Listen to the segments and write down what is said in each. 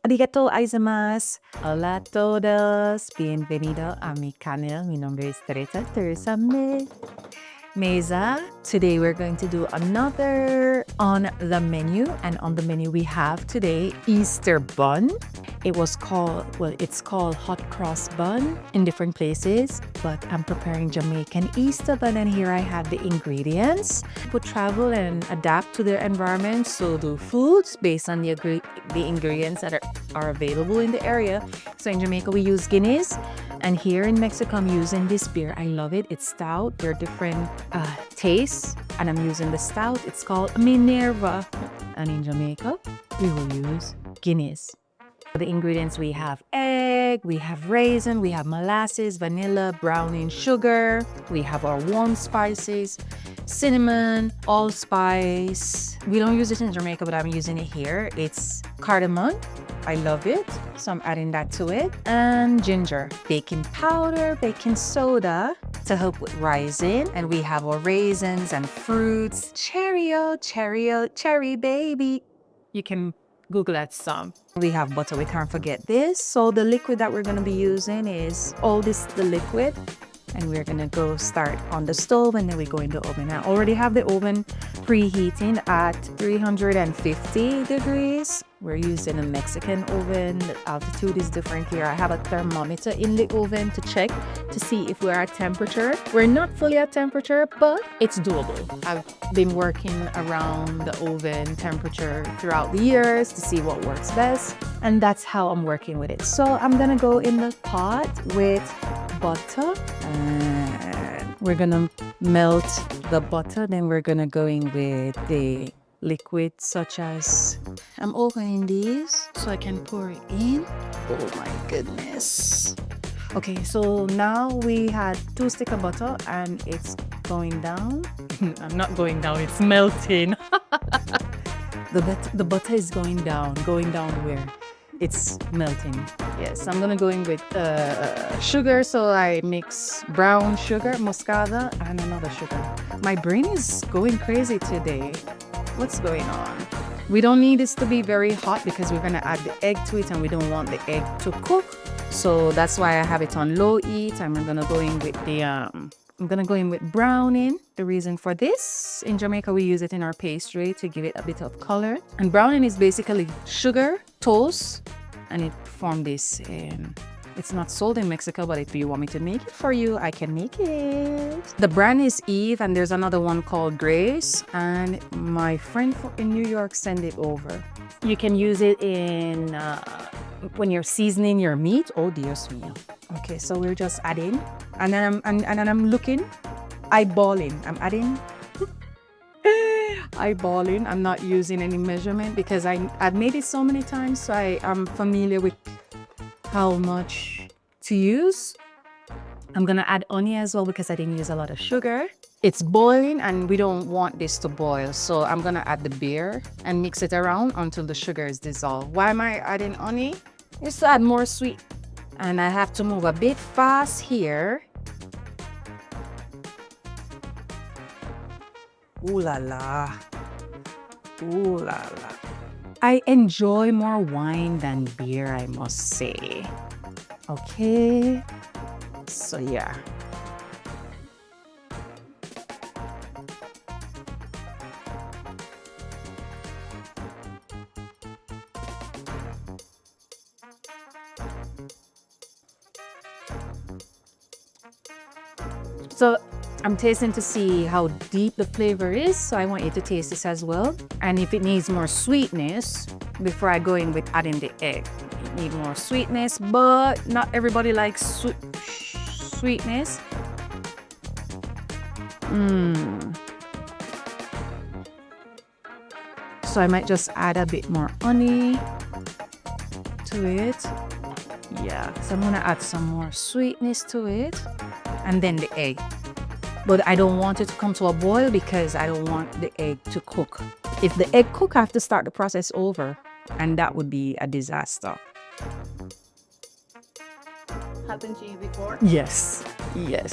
Arigatou gozaimasu. Hola a todos. Bienvenido a mi canal. Mi nombre es Teresa Meza. Today we're going to do another on the menu, and on the menu we have today Easter bun. It's called hot cross bun in different places, but I'm preparing Jamaican Easter bun, and here I have the ingredients. People travel and adapt to their environment, so do foods based on the ingredients that are available in the area. So in Jamaica we use Guinness, and here in Mexico I'm using this beer. I love it. It's stout. There are different tastes, and I'm using the stout. It's called Minerva, and in Jamaica we will use Guinness. For the ingredients, we have egg, we have raisin, we have molasses, vanilla, browning sugar, we have our warm spices, cinnamon, allspice. We don't use it in Jamaica, but I'm using it here. It's cardamom. I love it, so I'm adding that to it. And ginger, baking powder, baking soda to help with rising. And we have our raisins and fruits. Cherry baby. You can Google that some. We have butter, we can't forget this. So the liquid that we're gonna be using is the liquid. And we're gonna go start on the stove, and then we go in the oven. I already have the oven preheating at 350 degrees. We're using a Mexican oven. The altitude is different here. I have a thermometer in the oven to check to see if we're at temperature. We're not fully at temperature, but it's doable. I've been working around the oven temperature throughout the years to see what works best, and that's how I'm working with it. So I'm gonna go in the pot with butter, and we're gonna melt the butter. Then we're gonna go in with the liquid, such as I'm opening these so I can pour it in. Oh my goodness. Okay, so now we had 2 sticks of butter, and it's going down. I'm not going down, it's melting. The butter is going down where it's melting. Yes, I'm gonna go in with sugar. So I mix brown sugar, moscada, and another sugar. My brain is going crazy today. What's going on? We don't need this to be very hot because we're gonna add the egg to it, and we don't want the egg to cook. So that's why I have it on low heat. And I'm gonna go in with I'm gonna go in with browning. The reason for this, in Jamaica we use it in our pastry to give it a bit of color. And browning is basically sugar, toast, and it formed this. It's not sold in Mexico, but if you want me to make it for you, I can make it. The brand is Eve, and there's another one called Grace, and my friend in New York sent it over. You can use it in when you're seasoning your meat. Oh dear me. Okay, so we're just adding, and then I'm looking, eyeballing. I'm adding, eyeballing. I'm not using any measurement because I've made it so many times, so I am familiar with how much to use. I'm gonna add honey as well because I didn't use a lot of sugar. It's boiling, and we don't want this to boil, so I'm gonna add the beer and mix it around until the sugar is dissolved. Why am I adding honey? Just to add more sweet. And I have to move a bit fast here. Ooh la la. Ooh la la. I enjoy more wine than beer, I must say. Okay. So yeah. So I'm tasting to see how deep the flavor is. So I want you to taste this as well. And if it needs more sweetness, before I go in with adding the egg. It needs more sweetness, but not everybody likes sweetness. So I might just add a bit more honey to it. Yeah, so I'm gonna add some more sweetness to it, and then the egg. But I don't want it to come to a boil because I don't want the egg to cook. If the egg cook, I have to start the process over, and that would be a disaster. Happened to you before? Yes,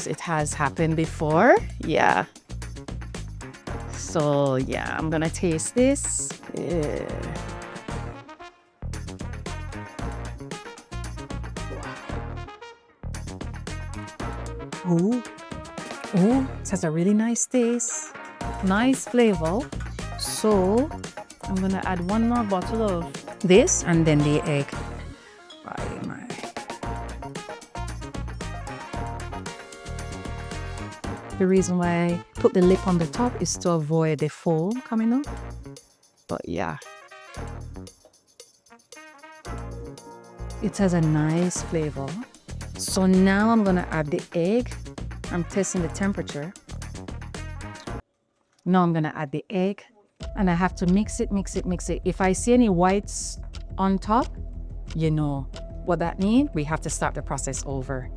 it has happened before. Yeah. So yeah, I'm gonna taste this. Ooh, ooh, it has a really nice taste, nice flavor. So I'm gonna add one more bottle of this and then the egg. Bye, my. The reason why I put the lip on the top is to avoid the foam coming up. But yeah, it has a nice flavor. So now I'm gonna add the egg. I'm testing the temperature. Now I'm gonna add the egg and I have to mix it. If I see any whites on top, you know what that means. We have to start the process over.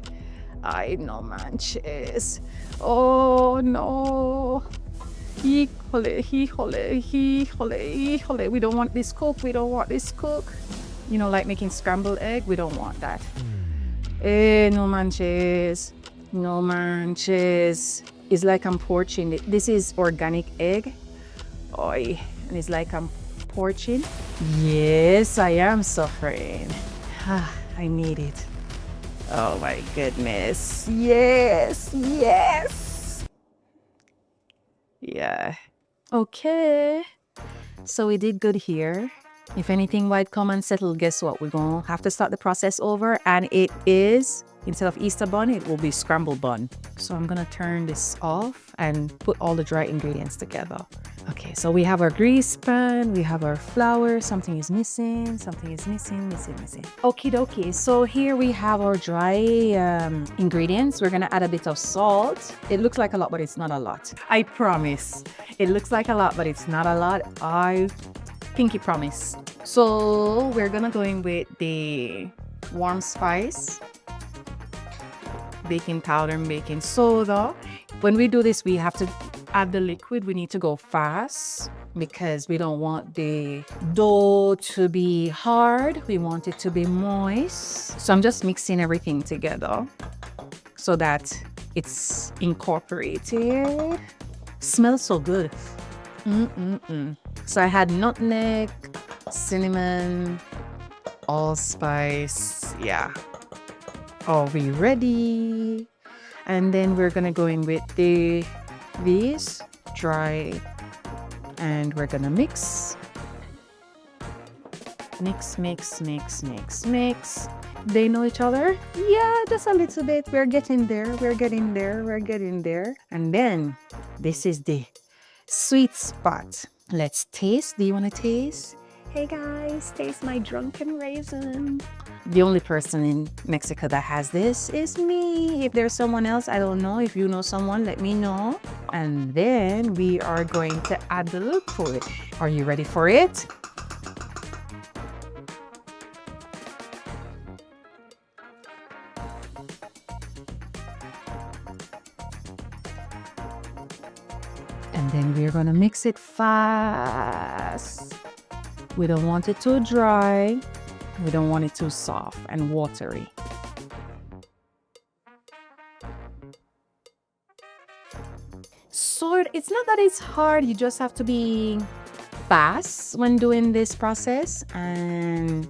Ay, no manches. Oh no. Híjole, híjole, híjole, híjole. We don't want this cook. We don't want this cook. You know, like making scrambled egg. We don't want that. No manches. No manches. It's like I'm poaching it. This is organic egg. Oy. And it's like I'm poaching. Yes, I am suffering. I need it. Oh my goodness. Yes, yes. Yeah. Okay. So we did good here. If anything white come and settle, guess what? We're going to have to start the process over. And it is, instead of Easter bun, it will be scrambled bun. So I'm going to turn this off and put all the dry ingredients together. Okay, so we have our grease pan, we have our flour, something is missing. Okie dokie, so here we have our dry ingredients. We're gonna add a bit of salt. It looks like a lot, but it's not a lot. I promise. It looks like a lot, but it's not a lot. I pinky promise. So we're gonna go in with the warm spice, baking powder and baking soda. When we do this, we have to add the liquid. We need to go fast because we don't want the dough to be hard. We want it to be moist. So I'm just mixing everything together so that it's incorporated. Smells so good. So I had nutmeg, cinnamon, allspice. Yeah. Are we ready? And then we're gonna go in with these dry, and we're gonna mix. They know each other? Yeah, just a little bit. We're getting there. And then this is the sweet spot. Let's taste. Do you want to taste? Hey guys, taste my drunken raisin. The only person in Mexico that has this is me. If there's someone else, I don't know. If you know someone, let me know. And then we are going to add the liquid. Are you ready for it? And then we're gonna mix it fast. We don't want it too dry. We don't want it too soft and watery. So it's not that it's hard. You just have to be fast when doing this process and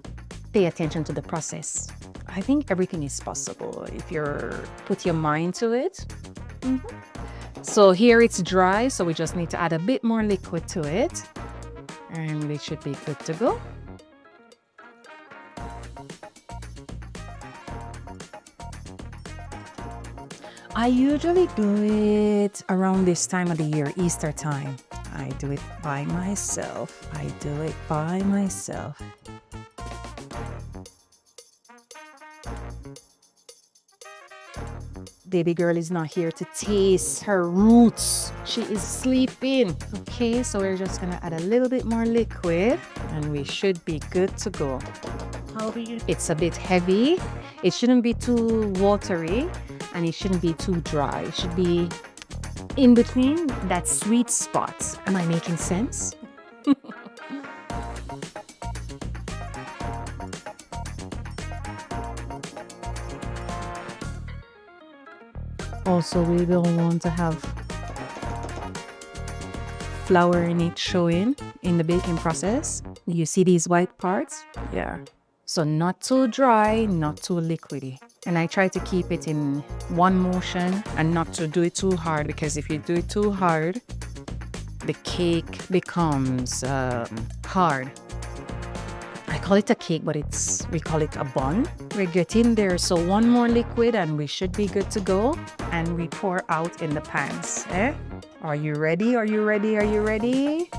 pay attention to the process. I think everything is possible if you put your mind to it. So here it's dry, so we just need to add a bit more liquid to it. And we should be good to go. I usually do it around this time of the year, Easter time. I do it by myself. Baby girl is not here to taste her roots. She is sleeping. Okay, so we're just gonna add a little bit more liquid and we should be good to go. It's a bit heavy. It shouldn't be too watery and it shouldn't be too dry. It should be in between that sweet spot. Am I making sense? Also, we don't want to have flour in it showing in the baking process. You see these white parts? Yeah. So not too dry, not too liquidy. And I try to keep it in one motion and not to do it too hard, because if you do it too hard, the cake becomes hard. I call it a cake, but we call it a bun. We're getting there. So one more liquid and we should be good to go. And we pour out in the pans. Are you ready? Are you ready? Are you ready?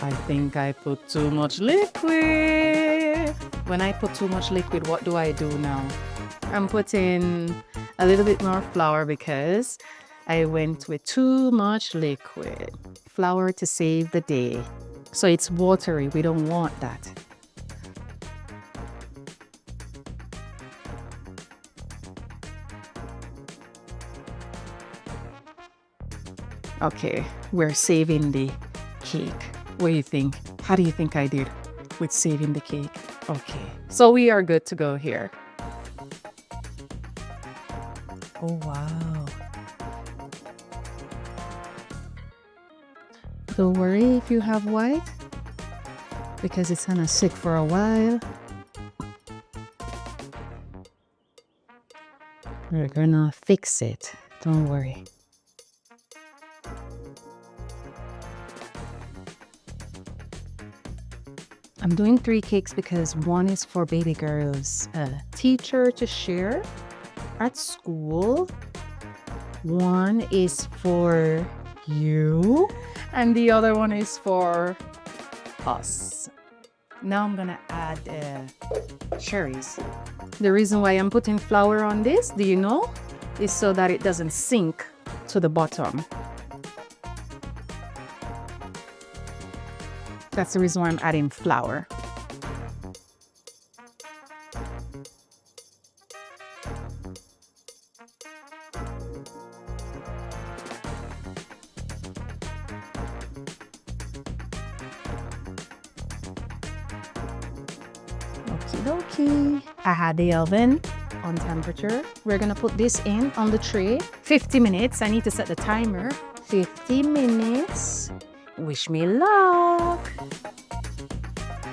I think I put too much liquid. When I put too much liquid, what do I do now? I'm putting a little bit more flour because I went with too much liquid. Flour to save the day. So it's watery. We don't want that. Okay, we're saving the cake. What do you think? How do you think I did with saving the cake? Okay, so we are good to go here. Oh, wow. Don't worry if you have white, because it's gonna sit for a while. We're gonna fix it. Don't worry. I'm doing 3 cakes because one is for baby girls, teacher to share at school. One is for you, and the other one is for us. Now I'm gonna add cherries. The reason why I'm putting flour on this, do you know, is so that it doesn't sink to the bottom. That's the reason why I'm adding flour. Okie dokie. I had the oven on temperature. We're gonna put this in on the tray. 50 minutes. I need to set the timer. 50 minutes. Wish me luck.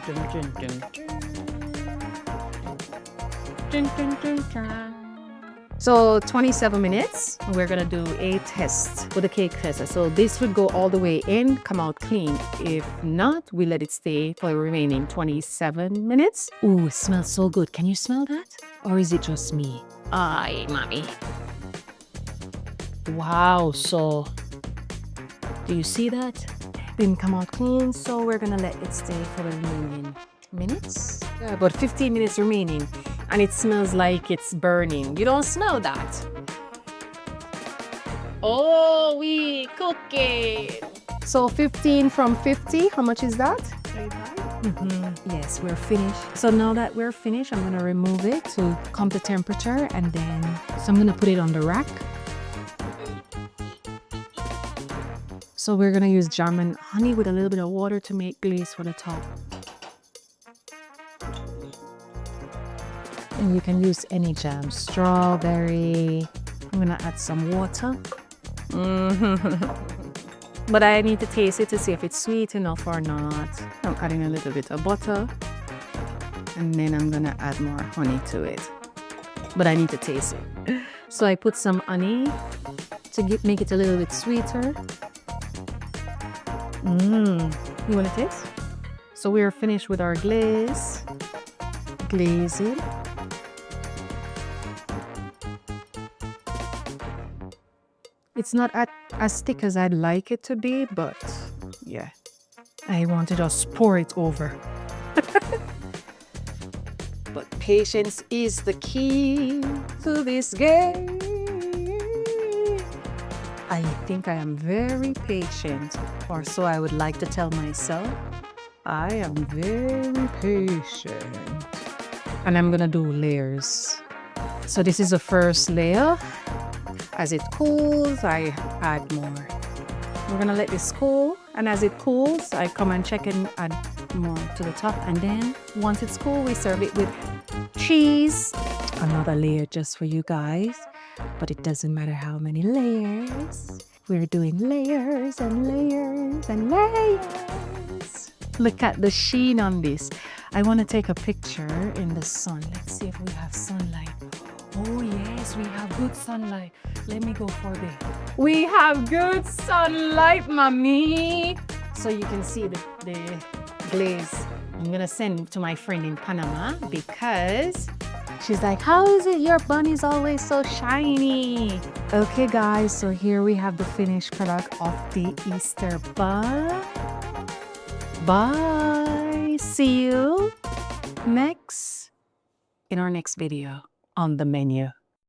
Dun, dun, dun, dun. Dun, dun, dun, dun. So 27 minutes, we're gonna do a test with the cake tester. So this would go all the way in, come out clean. If not, we let it stay for the remaining 27 minutes. Ooh, it smells so good. Can you smell that? Or is it just me? Aye, mommy. Wow, so do you see that? Didn't come out clean, so we're gonna let it stay for the remaining minutes. Yeah, about 15 minutes remaining, and it smells like it's burning. You don't smell that? Oh, we cooking. So 15 from 50, how much is that? Yes, we're finished. So now that we're finished, I'm gonna remove it to come to temperature, and then so I'm gonna put it on the rack. So we're gonna use jam and honey with a little bit of water to make glaze for the top. And you can use any jam, strawberry. I'm gonna add some water. But I need to taste it to see if it's sweet enough or not. I'm adding a little bit of butter, and then I'm gonna add more honey to it. But I need to taste it. So I put some honey to make it a little bit sweeter. You want to taste? So we are finished with our glaze. Glaze it. It's not as thick as I'd like it to be, but yeah. I want to just pour it over. But patience is the key to this game. I think I am very patient, or so I would like to tell myself. I am very patient. And I'm gonna do layers. So this is the first layer. As it cools, I add more. We're gonna let this cool, and as it cools, I come and check and add more to the top. And then once it's cool, we serve it with cheese. Another layer just for you guys. But it doesn't matter how many layers. We're doing layers and layers and layers. Look at the sheen on this. I want to take a picture in the sun. Let's see if we have sunlight. Oh yes, we have good sunlight. Let me go for this. We have good sunlight, mommy. So you can see the glaze. I'm gonna send to my friend in Panama because she's like, how is it your bunny's always so shiny? Okay guys, so here we have the finished product of the Easter bun. Bye. See you in our next video on the menu.